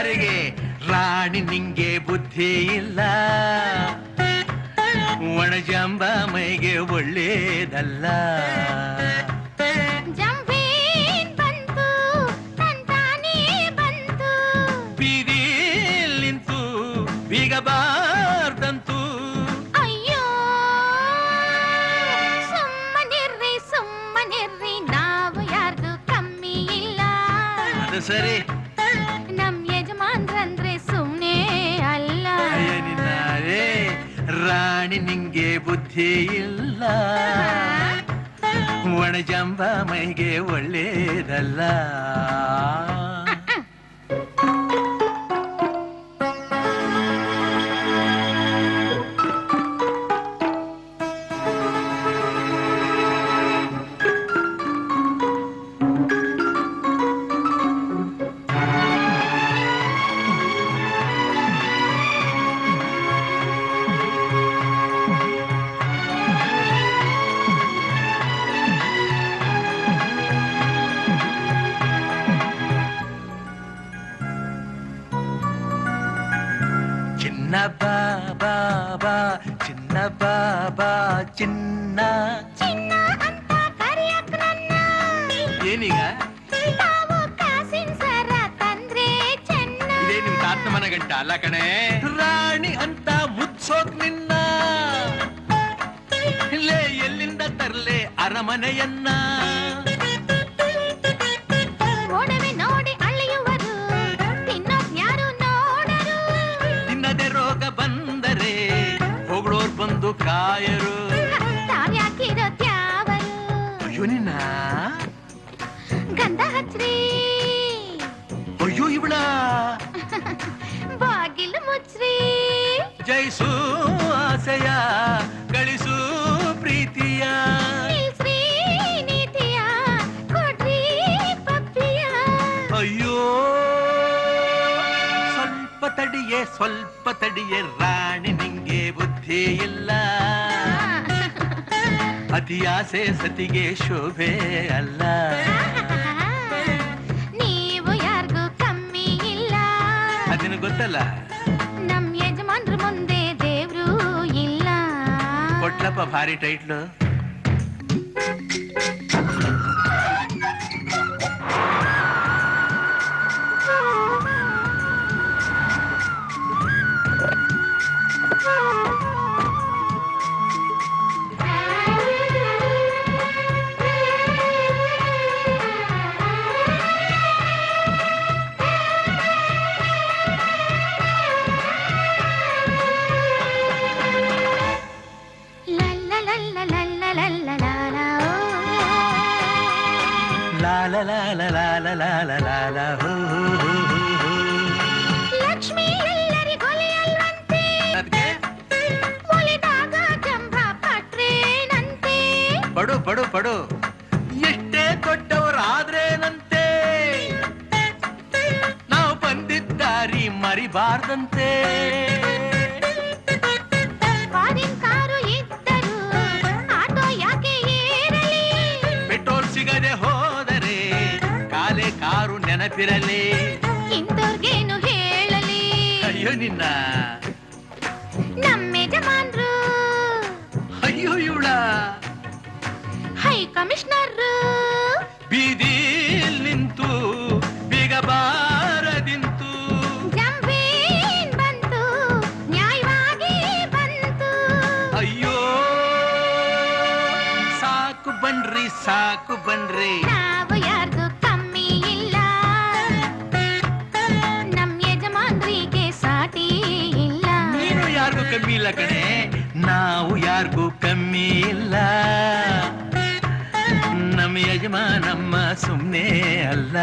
ಯಾರಿಗೆ ರಾಣಿ ನಿಂಗೆ ಬುದ್ಧಿ ಇಲ್ಲ, ಒಣಜಂಬ ಮೈಗೆ ಒಳ್ಳೇದಲ್ಲ. ಬಂತು ತಂತಾನೇ ಬಂತು, ಬೀದಿಲ್ ನಿಂತು ಬೀಗಬಾರ್ದಂತು. ಅಯ್ಯೋ ಸುಮ್ಮನಿರ್ರಿ ನಾವು ಯಾರ್ದು ಕಮ್ಮಿ ಇಲ್ಲ. ಅದು ಸರಿ, ನಮ್ ಯಜಮಾನ್ರಂದ್ರೆ ಸುಮ್ನೆ ಅಲ್ಲ. ರಾಣಿ ನಿಂಗೆ ಬುದ್ಧಿ ಇಲ್ಲ, ಒಣಜಂಬ ಮೈಗೆ ಒಳ್ಳೇದಲ್ಲ. ಚಿನ್ನ ಬಾಬಾ ಚಿನ್ನ ಚಿನ್ನ ಅಂತ ಕರೆಯಕ್ ನನ್ನ. ಏನೀಗ ತಾವು ಕಾಸಿನ ಸರ ತಂದ್ರೆ ಚೆನ್ನ. ಇದೇ ನಿಮ್ ತಾತನ ಮನೆ ಗಂಟ ಅಲ್ಲ ಕಣೆ. ರಾಣಿ ಅಂತ ಮುಚ್ಚೋಕ್ ನಿನ್ನ, ಇಲ್ಲೇ ಎಲ್ಲಿಂದ ತರ್ಲೆ ಅರಮನೆಯನ್ನ. ಒಡವೆ ನೋಡಿ ಅಳೆಯುವರು, ತಿನ್ನೋಕ್ ಯಾರು ನೋಡರು. ತಿನ್ನದೆ ರೋಗ ಬಂದರೆ ಹೊಗಳೋರ್ ಬಂದು ಕಾಯರು. ತಾವ್ಯಾಕಿರೋ ತ್ಯಾವರು. ಅಯ್ಯೋ ನಿನ್ನ ಗಂಧ ಹಚ್ರಿ. ಅಯ್ಯೋ ಇವಳ ಬಾಗಿಲು ಮುಚ್ಚ್ರಿ. ಜಯಿಸು ಆಸೆಯ ಗಳಿಸು ಪ್ರೀತಿಯ. ನಿಲ್ಸ್ರಿ ನೀತಿಯ ಕೊಡ್ರಿ ಪಪ್ಪಿಯ. ಅಯ್ಯೋ ಸ್ವಲ್ಪ ತಡಿಯೇ ರಾಣಿ ನಿಂಗೆ ಬುದ್ಧಿ ಇಲ್ಲ, ಅತಿ ಆಸೆ ಸತಿಗೆ ಶೋಭೆ ಅಲ್ಲ. ನೀವು ಯಾರಿಗೂ ಕಮ್ಮಿ ಇಲ್ಲ, ಅದನ್ನು ಗೊತ್ತಲ್ಲ. ನಮ್ ಯಜಮಾನ್ರ ಮುಂದೆ ದೇವ್ರು ಇಲ್ಲ. ಕೊಟ್ಲಪ್ಪ ಭಾರಿ ಟೈಟ್ಲು. ಲಕ್ಷ್ಮಿ ಎಲ್ಲರಿಗೊಲೆಯಲ್ವಂತೆ, ಒಲಿದಾಗ ಜಂಭ ಪಟ್ರೇನಂತೆ. ಪಡು ಪಡು ಪಡು ಎಷ್ಟೇ ಕೊಟ್ಟವರಾದ್ರೇನಂತೆ, ನಾವು ಬಂದಿದ್ದಾರಿ ಮರಿಬಾರ್ದಂತೆ. ಫಾರಿನ್ ಕಾರು ಇದ್ದರು ಆಟೋ ಯಾಕೆ ಏರಲಿ, ಪೆಟ್ರೋಲ್ ಸಿಗದೆ ಹೋದರೆ ಕಾಲೆ ಕಾರು ನೆನಪಿರಲಿ. ಇಂಥವ್ರಿಗೇನು ಹೇಳಲಿ. ಅಯ್ಯೋ ನಿನ್ನ ನಮ್ಮ ಯಜಮಾನ್ರು ಅಯ್ಯೋ ಇವಳ ಹೈ ಕಮಿಷನರ್. ಬೀದಿಲ್ ನಿಂತು ಬೀಗಬಾರದಿಂತು. ಜಂಬೀನ್ ಬಂತು ನ್ಯಾಯವಾಗಿ ಬಂತು. ಅಯ್ಯೋ ಸಾಕು ಬನ್ರಿ ನಾವು ಯಾರ್ದು ಕಮ್ಮಿ ಇಲ್ಲ, ನಮ್ ಯಜಮಾನ್ರಿಗೆ ಸಾಟಿ ಇಲ್ಲ. ನೀನು ಯಾರಿಗೂ ಕಮ್ಮಿ ಇಲ್ಲ ಕಣೆ, ನಾವು ಯಾರಿಗೂ ಕಮ್ಮಿ ಇಲ್ಲ. ನಮ್ಮ ಯಜಮಾನಮ್ಮ ಸುಮ್ಮನೆ ಅಲ್ಲ.